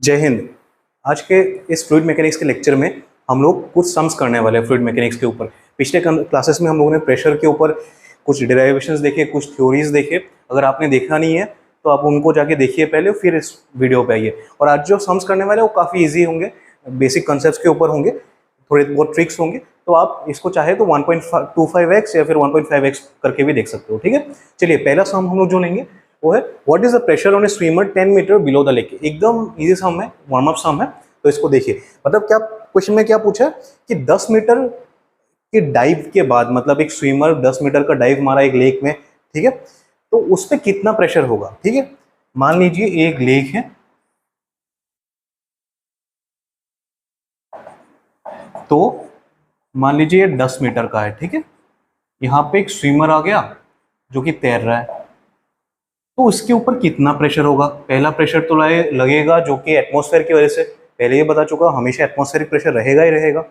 जय हिंद। आज के इस फ्लूइड मैकेनिक्स के लेक्चर में हम लोग कुछ सम्स करने वाले हैं फ्लूइड मैकेनिक्स के ऊपर। पिछले क्लासेस में हम लोगों ने प्रेशर के ऊपर कुछ डिराइवेशंस देखे, कुछ थ्योरीज देखे। अगर आपने देखा नहीं है तो आप उनको जाके देखिए पहले, फिर इस वीडियो पे आइए। और आज जो सम्स करने वाले हैं वो काफ़ी ईजी होंगे, बेसिक कंसेप्ट के ऊपर होंगे, थोड़े बहुत ट्रिक्स होंगे। तो आप इसको चाहे तो 1.25x या फिर 1.5x करके भी देख सकते हो। ठीक है, चलिए पहला सम हम लोग जो लेंगे वो है what is the pressure on a swimmer 10 metre below the lake. एकदम इजी सम है, वार्म अप सम है। तो इसको देखिए, मतलब क्या क्वेश्चन में क्या पूछा है कि 10 मीटर के डाइव के बाद, मतलब एक स्विमर 10 मीटर का डाइव मारा एक लेक में, ठीक है, तो उस पर कितना प्रेशर होगा। ठीक है, मान लीजिए एक लेक है, तो मान लीजिए 10 मीटर का है। ठीक है, यहाँ पे एक स्विमर आ गया जो कि तैर रहा है, तो उसके ऊपर कितना प्रेशर होगा। पहला प्रेशर तो लगेगा जो कि एटमॉस्फेयर की वजह से, पहले ये बता चुका, हमेशा एटमॉस्फेरिक प्रेशर रहेगा ही रहेगा।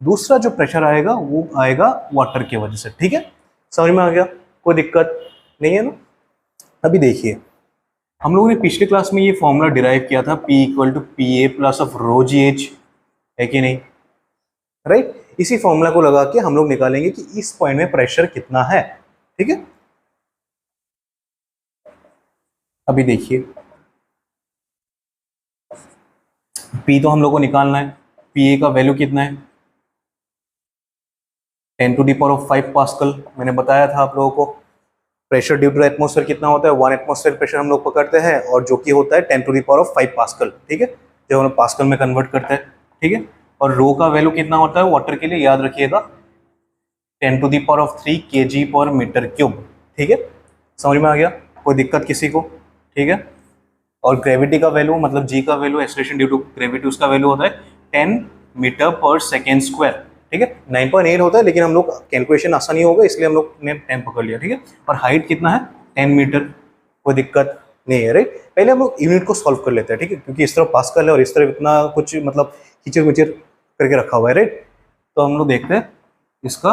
दूसरा जो प्रेशर आएगा वो आएगा वाटर की वजह से। ठीक है, समझ में आ गया, कोई दिक्कत नहीं है ना। अभी देखिए, हम लोगों ने पिछले क्लास में ये फॉर्मूला डिराइव किया था, P = PA plus of ρgh, है कि नहीं, राइट। इसी फॉर्मूला को लगा के हम लोग निकालेंगे कि इस पॉइंट में प्रेशर कितना है। ठीक है, अभी देखिए P तो हम लोग को निकालना है, PA का वैल्यू कितना है 10⁵ पास्कल। मैंने बताया था आप लोगों को प्रेशर ड्यू टू एटमॉस्फेयर कितना होता है, 1 एटमॉस्फेयर प्रेशर हम लोग पकड़ते हैं, और जो कि होता है 10⁵ पास्कल। ठीक है, जब हम पास्कल में कन्वर्ट करते हैं। ठीक है, और रो का वैल्यू कितना होता है वाटर के लिए, याद रखिएगा 10⁻³ kg/m³। ठीक है, समझ में आ गया, कोई दिक्कत किसी को। ठीक है, और ग्रेविटी का वैल्यू, मतलब जी का value, acceleration due to gravity, उसका वैल्यू होता है 10 मीटर/सेकेंड स्क्वायर। ठीक है, 9.8 होता है, लेकिन हम लोग कैलकुलेशन आसानी होगा इसलिए हम लोग ने 10 पकड़ लिया। ठीक है, और हाइट कितना है 10 मीटर, कोई दिक्कत नहीं है, राइट। पहले हम लोग यूनिट को सॉल्व कर लेते हैं। ठीक है, क्योंकि इस तरफ पास्कल है और इस तरफ इतना कुछ मतलब खिचर मिचर करके रखा हुआ है, राइट। तो हम लोग देखते हैं इसका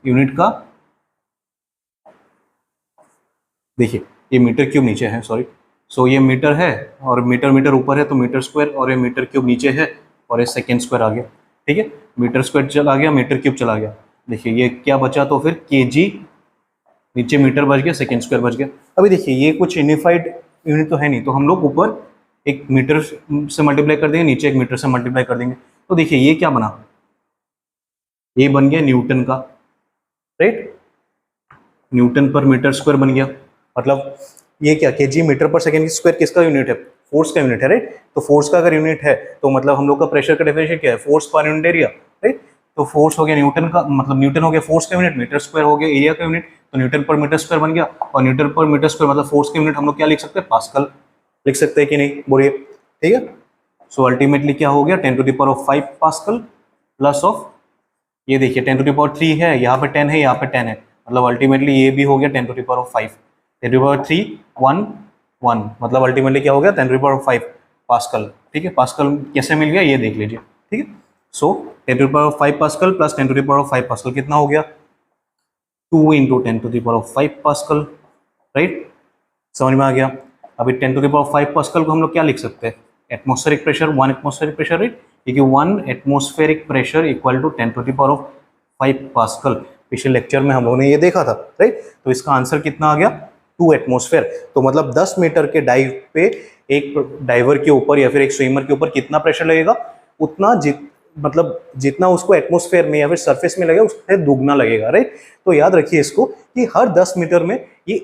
यूनिट का। देखिए ये मीटर क्यूब नीचे है, सॉरी, सो ये मीटर है और मीटर मीटर ऊपर है तो मीटर स्क्वायर, और ये मीटर क्यूब नीचे है और ये सेकेंड स्क्वायर आ गया। ठीक है, मीटर स्क्वायर चला गया, मीटर क्यूब चला गया। देखिए ये क्या बचा, तो फिर केजी, नीचे मीटर बच गया, सेकेंड स्क्वायर बच गया। अभी देखिए ये कुछ यूनिफाइड यूनिट तो है नहीं, तो हम लोग ऊपर एक मीटर से मल्टीप्लाई कर देंगे, नीचे एक मीटर से मल्टीप्लाई कर देंगे। तो देखिए ये क्या बना, ये बन गया न्यूटन का, राइट, न्यूटन पर मीटर स्क्वायर बन गया। मतलब ये क्या, केजी मीटर पर सेकेंड स्क्वायर किसका यूनिट है, फोर्स का यूनिट है, राइट। तो फोर्स का अगर यूनिट है तो मतलब हम लोग का प्रेशर का डेफिनेशन क्या है, force per unit area, right. तो फोर्स हो गया न्यूटन का, मतलब न्यूटन हो गया फोर्स का यूनिट, मीटर स्क्वायर हो गया एरिया का यूनिट, तो न्यूटन पर मीटर स्क्वायर बन गया। और न्यूटन पर मीटर स्क्वायर मतलब फोर्स का यूनिट हम लोग क्या लिख सकते हैं, पास्कल लिख सकते हैं कि नहीं, बोलिए। ठीक है, सो अल्टीमेटली क्या हो गया 10⁵ पास्कल प्लस ऑफ, ये देखिए 10⁻³ है, यहाँ पे 10 है, यहाँ पे 10 है, मतलब अल्टीमेटली ये भी हो गया 10⁵. 10⁻³ 1 मतलब अल्टीमेटली क्या हो गया 10⁵ पास्कल। ठीक है, पास्कल कैसे मिल गया ये देख लीजिए। ठीक है, सो 10⁵ पास्कल प्लस 10⁵ पास्कल कितना हो गया 2 × 10⁵ पास्कल, राइट। समझ में आ गया। अभी 10⁵ पास्कल को हम लोग क्या लिख सकते हैं, atmospheric pressure, 1 atmospheric pressure, right, क्योंकि 1 atmospheric pressure equal to 10⁵ pascal. पिछले लेक्चर में हम लोगों ने ये देखा था, राइट। तो इसका आंसर कितना आ गया 2 एटमॉस्फेयर। तो मतलब 10 मीटर के डाइव पे एक डाइवर के ऊपर या फिर एक स्विमर के ऊपर कितना प्रेशर लगेगा, उतना मतलब जितना उसको एटमॉस्फेयर में या फिर सरफेस में लगेगा उससे दुगना लगेगा, राइट। तो याद रखिए इसको कि हर 10 मीटर में ये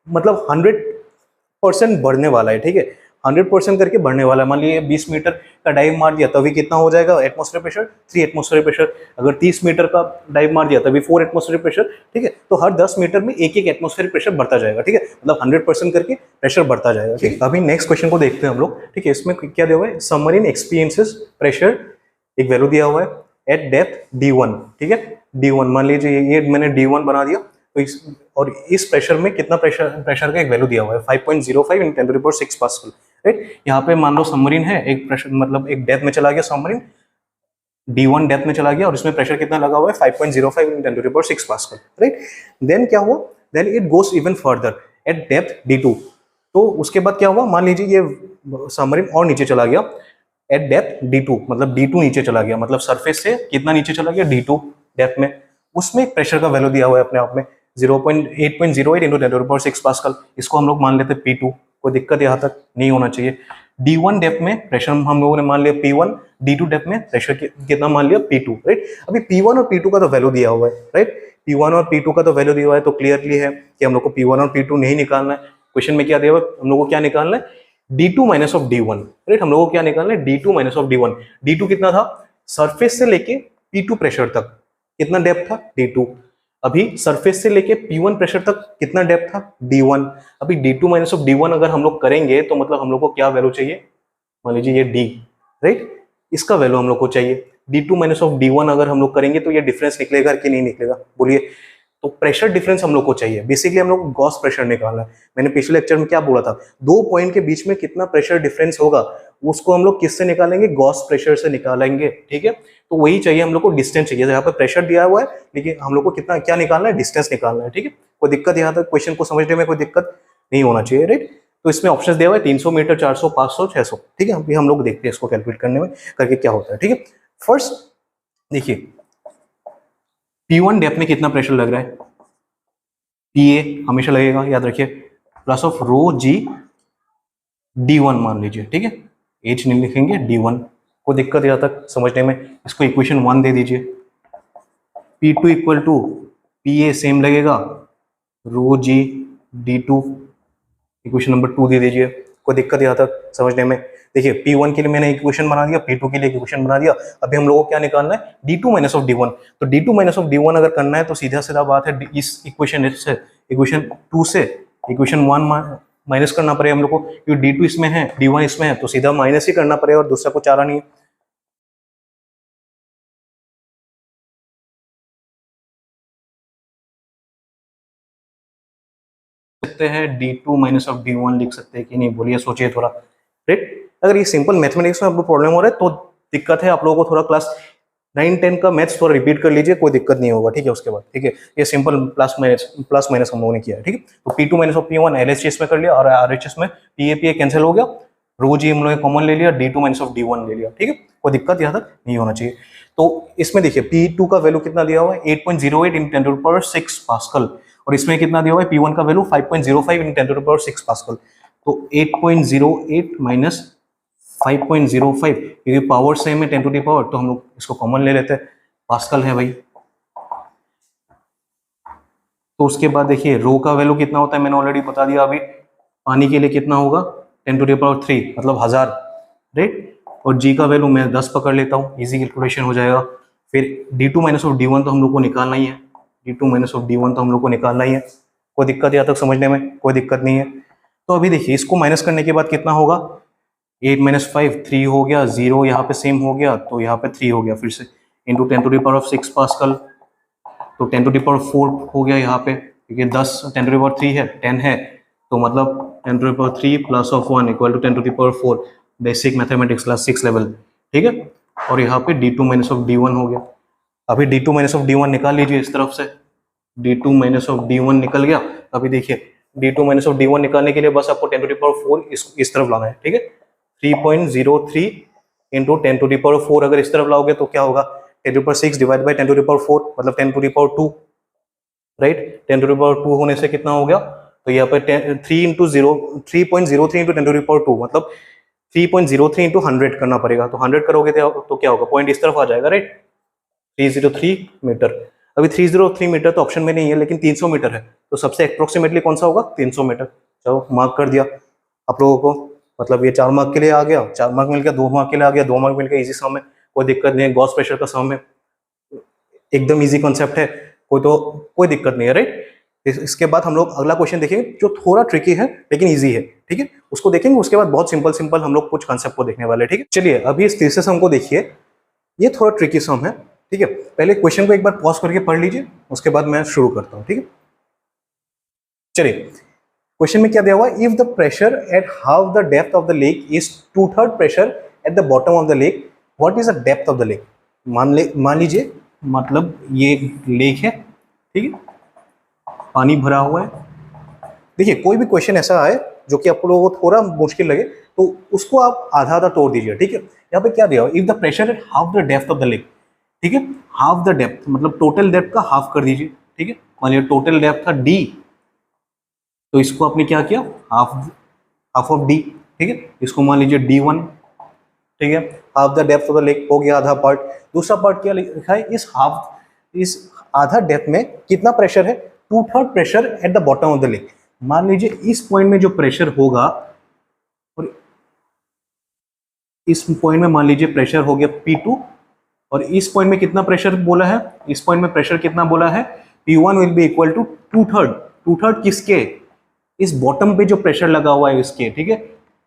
मतलब 100% बढ़ने वाला है। ठीक है, 100% करके बढ़ने वाला है। मान लीजिए 20 मीटर का डाइव मार दिया तभी कितना हो जाएगा एटमॉस्फेयर प्रेशर, 3 एटमॉस्फेयर प्रेशर। अगर 30 मीटर का डाइव मार दिया तभी 4 एटमॉस्फेयर प्रेशर। ठीक है, तो हर 10 मीटर में एक एटमॉस्फेयर प्रेशर बढ़ता जाएगा। ठीक है, मतलब 100% करके प्रेशर बढ़ता जाएगा। ठीक है, अभी नेक्स्ट क्वेश्चन को देखते हैं हम लोग। ठीक है, इसमें क्या दिया हुआ है, सबमरीन एक्सपीरियंसेस प्रेशर, एक वैल्यू दिया हुआ है एट डेप्थ D1। ठीक है, D1 मान लीजिए ये मैंने D1 बना दिया, तो और इस प्रेशर में कितना प्रेशर का एक वैल्यू दिया हुआ है 5.05 × 10⁶ पास्कल, राइट। यहाँ पे मान लो सबमरीन है, एक प्रेशर मतलब एक डेप्थ में चला गया सबमरीन, D1 डेप्थ में चला गया और इसमें प्रेशर कितना लगा हुआ है 5.05 × 10⁶ पास्कल, राइट। देन क्या हुआ, then it goes even further at depth D2। तो उसके बाद क्या हुआ, मान लीजिए ये सबमरीन और नीचे चला गया, एट डेप्थ D2, मतलब D2 नीचे चला गया, मतलब सरफेस से कितना नीचे चला गया, D2 डेप्थ में, उसमें एक प्रेशर का वैल्यू दिया हुआ है अपने आप में 0.808 इंटू 10⁶ पास्कल, इसको हम लोग मान लेते हैं P2, कोई दिक्कत यहाँ तक नहीं होना चाहिए। D1 डेप्थ में प्रेशर हम लोगों ने मान लिया P1, D2 डेप्थ में प्रेशर कितना मान लिया P2, राइट। अभी P1 और P2 का तो वैल्यू दिया हुआ है, राइट, P1 और P2 का तो वैल्यू दिया हुआ है, तो क्लियरली है कि हम लोग को P1 और P2 नहीं निकालना है। क्वेश्चन में क्या दिया हुआ है, हम लोग को क्या निकालना है, D2 minus of D1, right, हम लोग को क्या निकालना है, D2 minus of D1। D2 कितना था, सरफेस से लेके P2 प्रेशर तक कितना डेप्थ था, D2। अभी सरफेस से लेके P1 प्रेशर तक कितना डेप्थ था, D1। अभी D2 माइनस ऑफ D1 अगर हम लोग करेंगे तो मतलब हम लोग को क्या वैल्यू चाहिए, मान लीजिए ये D, राइट, इसका वैल्यू हम लोग को चाहिए। D2 माइनस ऑफ D1 अगर हम लोग करेंगे तो ये डिफरेंस निकलेगा कि नहीं निकलेगा, बोलिए। तो प्रेशर डिफरेंस हम लोग को चाहिए, बेसिकली हम लोग को गॉस प्रेशर निकालना है। मैंने पिछले लेक्चर में क्या बोला था, दो पॉइंट के बीच में कितना प्रेशर डिफरेंस होगा उसको हम लोग किससे निकालेंगे, गॉस प्रेशर से निकालेंगे, ठीक है। तो वही चाहिए हम लोग को, डिस्टेंस चाहिए। यहाँ पे प्रेशर दिया हुआ है लेकिन हम लोग को कितना क्या निकालना है, डिस्टेंस निकालना है, ठीक है। कोई दिक्कत यहाँ तक क्वेश्चन को समझने में कोई दिक्कत नहीं होना चाहिए, राइट। तो इसमें ऑप्शन दिया हुआ है 300 मीटर, 400, 500, 600, ठीक है। अभी हम लोग देखते हैं इसको कैलकुलेट करने में करके क्या होता है, ठीक है। फर्स्ट देखिए P1 डेप्थ में कितना प्रेशर लग रहा है, PA हमेशा लगेगा, याद रखिए, plus of row G D1 मान लीजिए, ठीक है। H नहीं लिखेंगे, D1। कोई दिक्कत यहाँ तक समझने में, इसको इक्वेशन 1 दे दीजिए। P2 equal to PA same लगेगा, रो G D2, इक्वेशन नंबर 2 दे दीजिए। कोई दिक्कत यहाँ तक समझने में, देखिए P1 के लिए मैंने इक्वेशन बना दिया, P2 के लिए इक्वेशन बना दिया। अभी हम लोगों को क्या निकालना है, D2 माइनस ऑफ D1। तो D2 माइनस ऑफ D1 अगर करना है तो सीधा सीधा बात है, इस इक्वेशन से इक्वेशन 2 से इक्वेशन 1 माइनस करना पड़ेगा हम लोग को, क्योंकि D2 इसमें है, D1 इसमें है, तो सीधा माइनस ही करना पड़ेगा और दूसरा को चारा नहीं है। सकते हैं D2 माइनस ऑफ D1 लिख सकते हैं कि नहीं, बोलिए, सोचिए थोड़ा, राइट। अगर ये सिंपल मैथमेटिक्स में आपको प्रॉब्लम हो रहा है तो दिक्कत है, आप लोगों को थोड़ा क्लास 9-10 का मैथ्स थोड़ा रिपीट कर लीजिए, कोई दिक्कत नहीं होगा, ठीक है। उसके बाद ठीक है, ये सिंपल प्लस माइनस हम लोगों ने किया है, ठीक है। तो P2 minus of P1 LHS में कर लिया, और RHS में PA कैंसिल हो गया, रो जी हम लोगों ने कॉमन ले लिया, D2 माइनस ऑफ D1 ले लिया, ठीक है। कोई दिक्कत यहाँ तक नहीं होना चाहिए। तो इसमें देखिए P2 का वैल्यू कितना दिया हुआ है, 8.08 इन 10⁶ पास्कल, और इसमें कितना दिया हुआ है, P1 का वैल्यू 5.05 इन 10⁶ पास्कल। तो 8.08 माइनस 5.05, क्योंकि पावर सेम है 10 टू द पावर, तो हम लोग इसको कॉमन ले लेते हैं, पास्कल है भाई। तो उसके बाद देखिए रो का वैल्यू कितना होता है, मैंने ऑलरेडी बता दिया अभी, पानी के लिए कितना होगा 10 टू द पावर 3, मतलब 1000, राइट। और जी का वैल्यू मैं 10 पकड़ लेता हूँ, इजी कैलकुलेशन हो जाएगा। फिर D2 माइनस ऑफ D1 तो हम लोग को निकालना ही है, D2 माइनस ऑफ D1 तो हम लोग को निकालना ही है। कोई दिक्कत यहाँ तक समझने में, कोई दिक्कत नहीं है। तो अभी देखिए इसको माइनस करने के बाद कितना होगा, 8 माइनस 5 3 हो गया, 0 यहाँ पे सेम हो गया, तो यहाँ पे 3 हो गया फिर से, into 10 to the power 6 pascal, तो 10 टू द पावर 4 हो गया यहाँ पे, क्योंकि 10 10 टू द पावर 3 है, 10 है, तो मतलब 10 to the power 3 plus of 1 equal to 10 to the power 4, basic mathematics class 6 level, ठीक है। और यहाँ पे D2 माइनस ऑफ D1 हो गया। अभी D2 माइनस ऑफ D1 निकाल लीजिए इस तरफ से, D2 माइनस ऑफ D1 निकल गया। अभी देखिए D2 माइनस ऑफ D1 निकालने के लिए बस आपको 10 टू द पावर 4 इस तरफ लाना है, ठीक है। 3.03 इंटू 10 टू द पावर 4 अगर इस तरफ लाओगे तो क्या होगा, 10 to the power 6 divide by 10 to the power 4, मतलब 10 to the power 2, right. 10 to the power 2 होने से कितना हो गया, तो यहाँ पे 3.03 इंटू 10 टू द पावर 2, मतलब 3.03 इंटू 100 करना पड़ेगा। तो 100 करोगे तो क्या होगा, पॉइंट इस तरफ आ जाएगा, राइट, 303 मीटर। अभी 303 मीटर तो ऑप्शन में नहीं है, लेकिन 300 मीटर है, तो सबसे अप्रोक्सीमेटली कौन सा होगा, 300 मीटर। चलो मार्क कर दिया आप लोगों को, मतलब ये 4 मार्क के लिए आ गया, 4 मार्क मिल गया, 2 मार्क के लिए आ गया, 2 मार्क मिल गया, इजी सम है, कोई दिक्कत नहीं है। गॉस प्रेशर का सम है, एकदम इजी कॉन्सेप्ट है, कोई दिक्कत नहीं है, राइट। इसके बाद हम लोग अगला क्वेश्चन देखेंगे जो थोड़ा ट्रिकी है लेकिन इजी है, ठीक है, उसको देखेंगे। उसके बाद बहुत सिंपल हम लोग कुछ कॉन्सेप्ट को देखने वाले, ठीक है। चलिए अभी इस तीसरे सम को देखिए, ये थोड़ा ट्रिकी सम है, ठीक है। पहले क्वेश्चन को एक बार पॉज करके पढ़ लीजिए, उसके बाद मैं शुरू करता हूँ, ठीक है। चलिए क्वेश्चन में क्या दिया हुआ है, if the pressure at half the depth of the lake is 2/3 pressure at the bottom of the lake, what is the depth of the lake. मान लीजिए मतलब ये लेक है, ठीक है, पानी भरा हुआ है। देखिए कोई भी क्वेश्चन ऐसा आए जो कि आप लोगों को थोड़ा मुश्किल लगे तो उसको आप आधा आधा तोड़ दीजिए, ठीक है। यहाँ पे क्या दिया हुआ, if the pressure at half the depth of the lake, ठीक है, हाफ द डेप्थ मतलब टोटल डेप्थ का हाफ कर दीजिए, ठीक है। मान लीजिए टोटल डेप्थ था डी, तो इसको आपने क्या किया, हाफ हाफ ऑफ डी, ठीक है। इसको मान लीजिए D1, ठीक है। Half the depth of the lake हो गया आधा पार्ट। दूसरा पार्ट क्या लिखा है, इस आधा डेप्थ में कितना प्रेशर है, 2/3 pressure at the bottom of the lake. मान लीजिए इस पॉइंट में जो प्रेशर होगा, और इस पॉइंट में मान लीजिए प्रेशर हो गया P2, और इस पॉइंट में कितना प्रेशर बोला है, इस पॉइंट में प्रेशर कितना बोला है, P1 will be equal to 2/3 किसके, इस बॉटम पे जो प्रेशर लगा हुआ है इसके, ठीक है,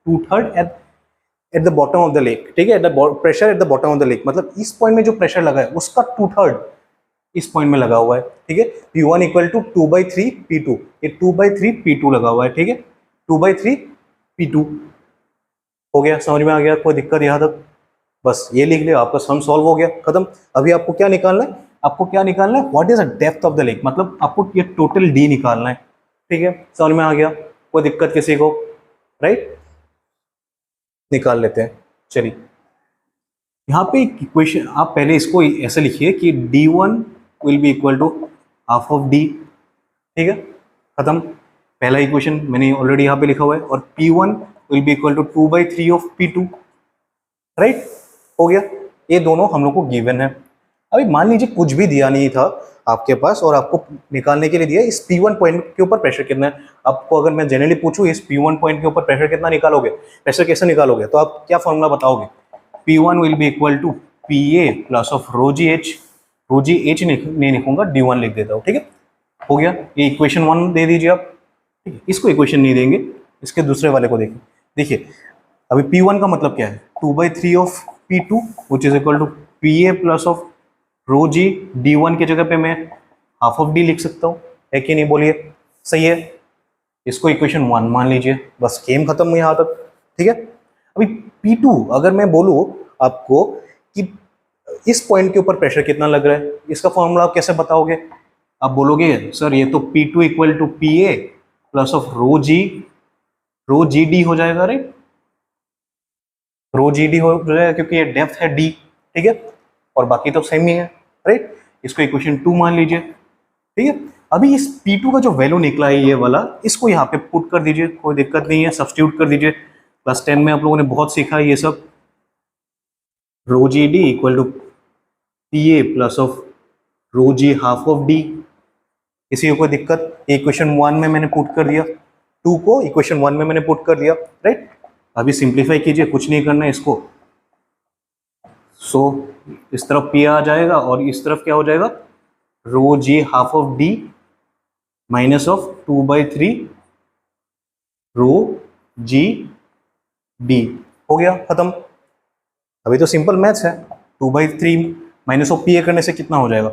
2/3 at the bottom of the lake, ठीक है, at the pressure at the bottom of the lake, मतलब इस पॉइंट में जो प्रेशर लगा है उसका 2/3 इस पॉइंट में लगा हुआ है, ठीक है। P1 इक्वल टू 2/3 P2, ये 2/3 P2 लगा हुआ है, ठीक है, 2/3 P2 हो गया। समझ में आ गया, कोई दिक्कत यहाँ तक, बस ये लिख लिया, आपका सम सॉल्व हो गया, खत्म। अभी आपको क्या निकालना है, आपको क्या निकालना है, what is the depth of the lake, मतलब आपको ये टोटल डी निकालना है, ठीक है। समझ में आ गया, कोई दिक्कत किसी को, राइट, निकाल लेते हैं। चलिए यहाँ पे इक्वेशन आप पहले इसको ऐसे लिखिए कि D1 will be equal to half of D, ठीक है, खत्म। पहला इक्वेशन मैंने ऑलरेडी यहाँ पे लिखा हुआ है, और P1 will be equal to 2/3 of P2, right, हो गया। ये दोनों हम लोग को गिवन है। अभी मान लीजिए कुछ भी दिया नहीं था आपके पास, और आपको निकालने के लिए दिया इस P1 पॉइंट के ऊपर प्रेशर कितना है। आपको अगर मैं जनरली पूछूं इस P1 पॉइंट के ऊपर प्रेशर कितना निकालोगे, प्रेशर कैसे निकालोगे, तो आप क्या फॉर्मूला बताओगे, P1 will be equal to PA plus of ρgh, ρgh नहीं लिखूंगा, D1 लिख देता हूँ, ठीक है, हो गया। ये इक्वेशन 1 दे दीजिए आप, ठीक है। इसको इक्वेशन नहीं देंगे, इसके दूसरे वाले को देखिए। देखिए अभी P1 का मतलब क्या है, 2/3 of P2 which is equal to PA plus of ρg, D1 की जगह पे मैं हाफ ऑफ D लिख सकता हूँ, है कि नहीं, बोलिए, सही है। इसको इक्वेशन 1 मान लीजिए, बस गेम खत्म हुई यहाँ तक, ठीक है। अभी P2 अगर मैं बोलूँ आपको कि इस पॉइंट के ऊपर प्रेशर कितना लग रहा है, इसका फॉर्मूला आप कैसे बताओगे, आप बोलोगे सर ये तो P2 equal to PA plus of ρgd हो जाएगा, राइट, ρgd हो जाएगा क्योंकि ये डेप्थ है D, ठीक है, और बाकी तो सेम ही है, राइट। इसको इक्वेशन 2 मान लीजिए, ठीक है। अभी इस P2 का जो वैल्यू निकला है ये वाला, इसको यहाँ पे पुट कर दीजिए, कोई दिक्कत नहीं है, सब्स्टिट्यूट कर दीजिए। क्लास 10 में आप लोगों ने बहुत सीखा है ये सब, ρgd equal to PA plus of ρg half of D। किसी को कोई दिक्कत, इक्वेशन 1 में मैंने पुट कर दिया, 2 को इक्वेशन 1 में मैंने पुट कर दिया, राइट। अभी सिंप्लीफाई कीजिए, कुछ नहीं करना है इसको, सो इस तरफ P आ जाएगा और इस तरफ क्या हो जाएगा, ρg half of D minus of 2/3 ρgd, हो गया, खत्म। अभी तो सिंपल मैथ्स है, 2/3 माइनस ऑफ PA करने से कितना हो जाएगा,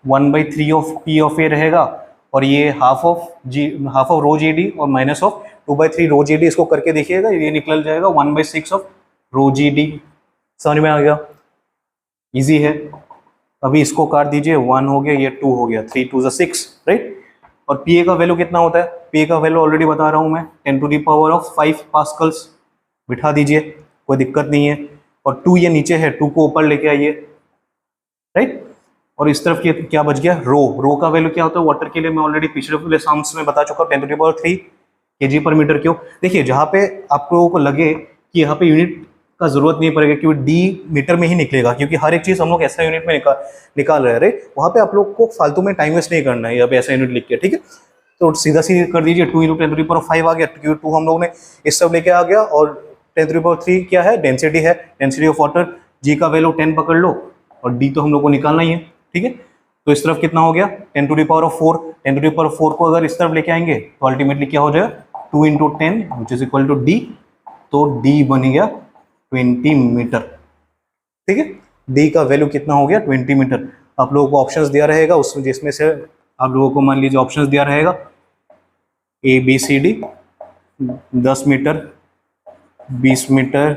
1/3 ऑफ P ऑफ A रहेगा, और ये हाफ ऑफ ρgd और माइनस ऑफ 2/3 ρgd, इसको करके देखिएगा, ये निकल जाएगा 1/6 ऑफ ρgd। समझ में आ गया, इजी है। अभी इसको काट दीजिए, 1 हो गया, ये 2 हो गया, 3 2 6, राइट। और PA का वैल्यू कितना होता है, PA का वैल्यू ऑलरेडी बता रहा हूँ मैं, 10⁵ पास्कल्स, बिठा दीजिए, कोई दिक्कत नहीं है। और 2 ये नीचे है, 2 को ऊपर लेके आइए, राइट। और इस तरफ क्या बच गया, रो का वैल्यू क्या होता है वाटर के लिए, मैं ऑलरेडी पिछले वाले साम्स में बता चुका हूँ, 10⁻³ kg/m³। देखिए जहाँ पे आप लोगों को लगे कि यहाँ पे यूनिट का जरूरत नहीं पड़ेगा क्योंकि D मीटर में ही निकलेगा, क्योंकि हर एक चीज हम लोग ऐसा यूनिट में निकाल रहे हैं, राइट, वहाँ पे आप लोग को फालतू में टाइम वेस्ट नहीं करना है, यहाँ पे ऐसा यूनिट लिख के, ठीक है। तो सीधा कर दीजिए, 2 × 10⁵ आ गया, क्योंकि 2 हम लोग ने इस सब लेके आ गया, और 10⁵ क्या है, डेंसिटी है, डेंसिटी ऑफ वाटर, G का वैल्यू 10 पकड़ लो, और D तो हम लोग को निकालना ही है, ठीक है। तो इस तरफ कितना हो गया, 10⁴, 10⁴ को अगर इस तरफ लेके आएंगे तो अल्टीमेटली क्या हो जाएगा, 2 × 10 which is equal to D, तो D बन गया 20 मीटर, ठीक है। D का वैल्यू कितना हो गया, 20 मीटर। आप लोगों को ऑप्शंस दिया रहेगा, उसमें जिसमें से आप लोगों को मान लीजिए ऑप्शंस दिया रहेगा ABCD, 10 मीटर, 20 मीटर,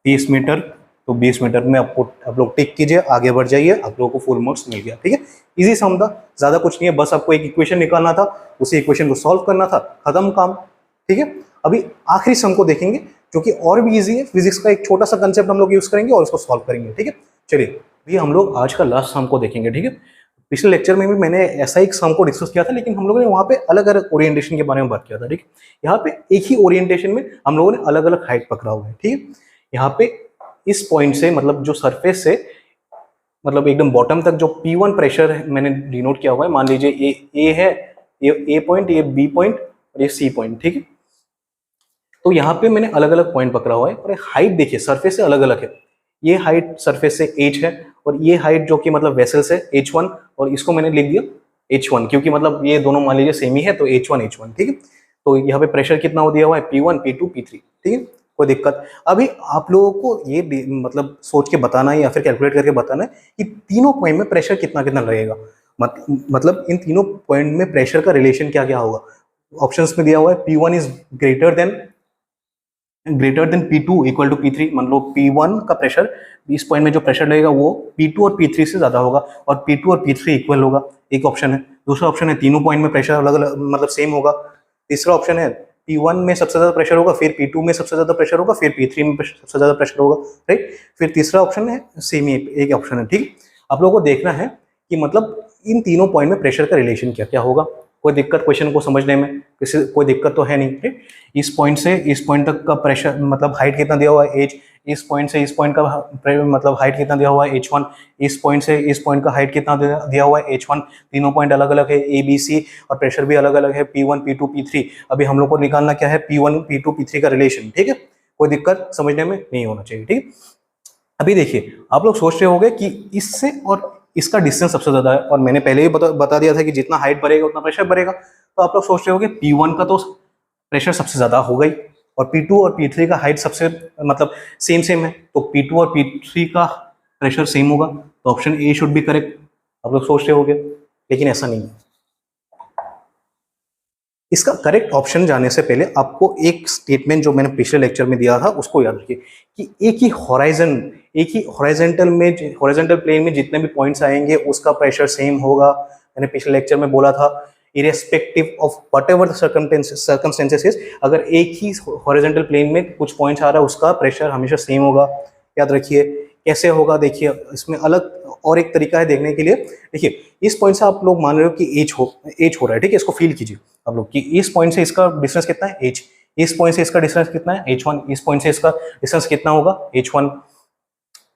30 मीटर, तो 20 मीटर में आप लोग टिक कीजिए, आगे बढ़ जाइए, आप लोगों को फुल मार्क्स मिल गया, ठीक है। इजी सम था, ज्यादा कुछ नहीं है, बस आपको एक इक्वेशन निकालना था, उसी इक्वेशन को सॉल्व करना था, खत्म काम, ठीक है। अभी आखिरी सम को देखेंगे, क्योंकि और भी इजी है, फिजिक्स का एक छोटा सा कंसेप्ट हम लोग यूज करेंगे और उसको सॉल्व करेंगे। ठीक है, चलिए अभी हम लोग आज का लास्ट सम को देखेंगे। ठीक है, पिछले लेक्चर में भी मैंने ऐसा एक सम को डिस्कस किया था, लेकिन हम लोगों ने वहाँ पे अलग अलग ओरिएंटेशन के बारे में बात किया था। ठीक है, यहाँ पे एक ही ओरिएंटेशन में हम लोगों ने अलग अलग हाइट पकड़ा हुआ है। ठीक है, यहाँ पे इस पॉइंट से मतलब जो सरफेस से मतलब एकदम बॉटम तक जो P1 प्रेशर है मैंने डिनोट किया हुआ है, मान लीजिए ए है, ये ए पॉइंट, ये बी पॉइंट और ये सी पॉइंट। ठीक है, तो यहाँ पे मैंने अलग अलग पॉइंट पकड़ा हुआ है और हाइट देखिए सरफेस से अलग अलग है। ये हाइट सरफेस से h है और ये हाइट जो कि मतलब वेसल से h1, और इसको मैंने लिख दिया h1 क्योंकि मतलब ये दोनों मान लीजिए सेम ही है, तो h1 h1। ठीक है, तो यहाँ पे प्रेशर कितना हो दिया हुआ है P1 P2 P3। ठीक है, कोई दिक्कत? अभी आप लोगों को ये मतलब सोच के बताना है या फिर कैलकुलेट करके बताना है कि तीनों पॉइंट में प्रेशर कितना कितना रहेगा, मतलब इन तीनों पॉइंट में प्रेशर का रिलेशन क्या क्या होगा। ऑप्शंस में दिया हुआ है P1 is greater than P2 equal to P3। मान लो P1 का प्रेशर, इस पॉइंट में जो प्रेशर लगेगा वो P2 और P3 से ज्यादा होगा और P2 और P3 इक्वल होगा, एक ऑप्शन है। दूसरा ऑप्शन है तीनों पॉइंट में प्रेशर अलग अलग मतलब सेम होगा। तीसरा ऑप्शन है P1 में सबसे ज्यादा प्रेशर होगा, फिर P2 में सबसे ज्यादा प्रेशर होगा, फिर P3 में सबसे ज्यादा प्रेशर होगा। राइट, फिर तीसरा ऑप्शन है सेम ही एक ऑप्शन है। ठीक, आप लोगों को देखना है कि मतलब इन तीनों पॉइंट में प्रेशर का रिलेशन क्या क्या होगा। कोई दिक्कत क्वेश्चन को समझने में? किसी कोई दिक्कत तो है नहीं। ठीक, इस पॉइंट से इस पॉइंट तक का प्रेशर मतलब हाइट कितना दिया हुआ है h, इस पॉइंट से इस पॉइंट का मतलब हाइट कितना दिया हुआ है h1, इस पॉइंट से इस पॉइंट का हाइट कितना दिया हुआ है h1। तीनों पॉइंट अलग अलग है a b c और प्रेशर भी अलग अलग है P1 P2 P3। अभी हम लोग को निकालना क्या है P1 P2 P3 का रिलेशन। ठीक है, कोई दिक्कत समझने में नहीं होना चाहिए। ठीक, अभी देखिए आप लोग सोच रहे होंगे कि इससे और इसका डिस्टेंस सबसे ज्यादा है, और मैंने पहले ही बता दिया था कि जितना हाइट बढ़ेगा उतना प्रेशर बढ़ेगा। तो आप लोग सोच रहे होंगे P1 का तो प्रेशर सबसे ज्यादा होगा ही, और P2 और P3 का हाइट सबसे मतलब सेम है, तो P2 और P3 का प्रेशर सेम होगा, तो option A should be correct. आप लोग सोच रहे होंगे, लेकिन ऐसा नहीं है। इसका करेक्ट ऑप्शन जाने से पहले आपको एक स्टेटमेंट जो मैंने पिछले लेक्चर में दिया था उसको याद रखिए कि एक ही हॉरिजॉन्टल प्लेन में जितने भी पॉइंट्स आएंगे उसका प्रेशर सेम होगा। मैंने पिछले लेक्चर में बोला था irrespective of whatever the circumstances is, अगर एक ही हॉरिजॉन्टल प्लेन में कुछ पॉइंट्स आ रहा है उसका प्रेशर हमेशा सेम होगा। याद रखिए। कैसे होगा देखिए, इसमें अलग और एक तरीका है देखने के लिए। देखिए इस पॉइंट से आप लोग मान रहे हो कि एच हो रहा है, ठीक है, इसको फील कीजिए आप लोग कि इस पॉइंट से इसका डिस्टेंस कितना है h, इस पॉइंट से इसका डिस्टेंस कितना है h1, इस पॉइंट से इसका डिस्टेंस कितना होगा h1।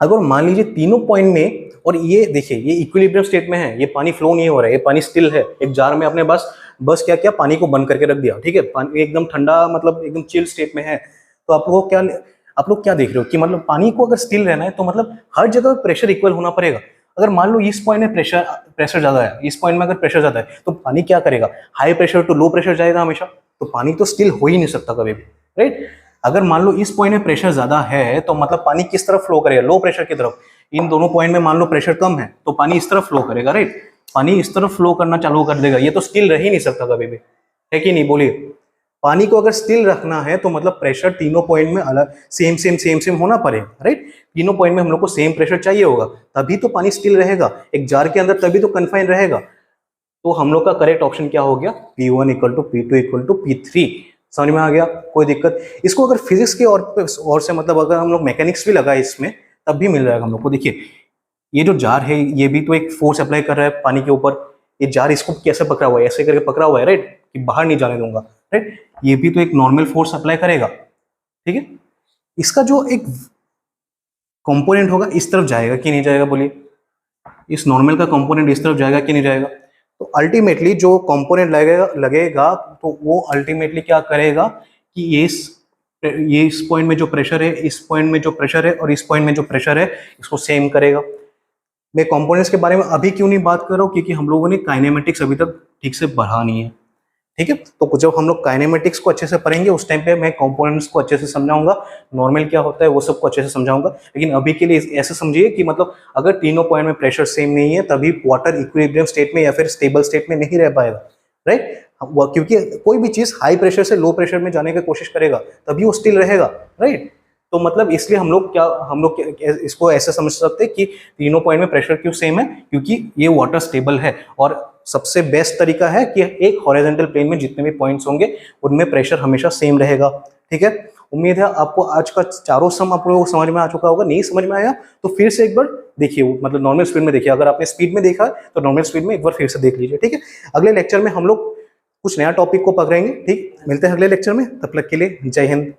अगर मान लीजिए तीनों पॉइंट में, और ये देखिए ये इक्विलिब्रियम स्टेट में है, ये पानी फ्लो नहीं हो रहा है, ये पानी स्टिल है। एक जार में आपने बस क्या क्या पानी को बंद करके रख दिया, ठीक है, पानी एकदम ठंडा मतलब एकदम चिल स्टेट में है। तो आप लोग क्या देख रहे हो कि मतलब पानी को अगर स्टिल रहना है तो मतलब हर जगह प्रेशर इक्वल होना पड़ेगा। अगर मान लो इस पॉइंट में प्रेशर ज्यादा है, इस पॉइंट में अगर प्रेशर ज्यादा है तो पानी क्या करेगा, high pressure to low pressure जाएगा हमेशा, तो पानी तो स्टिल हो ही नहीं सकता कभी भी। राइट, अगर मान लो इस पॉइंट में प्रेशर ज्यादा है तो मतलब पानी किस तरफ फ्लो करेगा, लो प्रेशर की तरफ। इन दोनों पॉइंट में मान लो प्रेशर कम है तो पानी इस तरफ फ्लो करेगा। राइट, पानी इस तरफ फ्लो करना चालू कर देगा, ये तो स्टिल रह ही नहीं सकता कभी भी, है कि नहीं, बोलिए। पानी को अगर स्टिल रखना है तो मतलब प्रेशर तीनों पॉइंट में अलग सेम होना पड़ेगा। राइट, तीनों पॉइंट में हम लोग को सेम प्रेशर चाहिए होगा, तभी तो पानी स्टिल रहेगा एक जार के अंदर, तभी तो कन्फाइन रहेगा। तो हम लोग का करेक्ट ऑप्शन क्या हो गया, P1 equal to P2 equal to P3। समझ में आ गया, कोई दिक्कत? इसको अगर फिजिक्स के और से मतलब अगर हम लोग मैकेनिक्स भी लगाए इसमें तब भी मिल जाएगा हम लोग को। देखिए ये जो जार है ये भी तो एक फोर्स अप्लाई कर रहा है पानी के ऊपर। ये जार इसको कैसे पकड़ा हुआ है, ऐसे करके पकड़ा हुआ है, राइट, कि बाहर नहीं जाने दूंगा। राइट, ये भी तो एक नॉर्मल फोर्स अप्लाई करेगा, ठीक है। इसका जो एक कंपोनेंट होगा इस तरफ जाएगा कि नहीं जाएगा, बोलिए। इस नॉर्मल का कंपोनेंट इस तरफ जाएगा कि नहीं जाएगा? तो अल्टीमेटली जो कंपोनेंट लगेगा तो वो अल्टीमेटली क्या करेगा कि ये इस पॉइंट में जो प्रेशर है, इस पॉइंट में जो प्रेशर है और इस पॉइंट में जो प्रेशर है इसको सेम करेगा। मैं कंपोनेंट्स के बारे में अभी क्यों नहीं बात कर रहा हूँ, क्योंकि हम लोगों ने काइनेमेटिक्स अभी तक ठीक से पढ़ा नहीं है, ठीक है। तो जब हम लोग काइनेमेटिक्स को अच्छे से पढ़ेंगे उस टाइम पे मैं कंपोनेंट्स को अच्छे से समझाऊंगा, नॉर्मल क्या होता है वो सबको अच्छे से समझाऊंगा। लेकिन अभी के लिए ऐसे समझिए कि मतलब अगर तीनों पॉइंट में प्रेशर सेम नहीं है तभी वाटर इक्विलिब्रियम स्टेट में या फिर स्टेबल स्टेट में नहीं रह पाएगा। राइट, क्योंकि कोई भी चीज हाई प्रेशर से लो प्रेशर में जाने की कोशिश करेगा तभी वो स्टिल रहेगा। राइट, तो मतलब इसलिए हम लोग इसको ऐसे समझ सकते हैं कि तीनों पॉइंट में प्रेशर क्यों सेम है, क्योंकि ये वाटर स्टेबल है। और सबसे बेस्ट तरीका है कि एक हॉरिजॉन्टल प्लेन में जितने भी पॉइंट्स होंगे उनमें प्रेशर हमेशा सेम रहेगा, ठीक है। उम्मीद है आपको आज का चारों सम आप लोगों को समझ में आ चुका होगा। नहीं समझ में आया तो फिर से एक बार देखिए, मतलब नॉर्मल स्पीड में देखिए। अगर आपने स्पीड में देखा तो नॉर्मल स्पीड में एक बार फिर से देख लीजिए, ठीक है। अगले लेक्चर में हम लोग कुछ नया टॉपिक को पकड़ेंगे, ठीक। मिलते हैं अगले लेक्चर में, तब तक के लिए जय हिंद।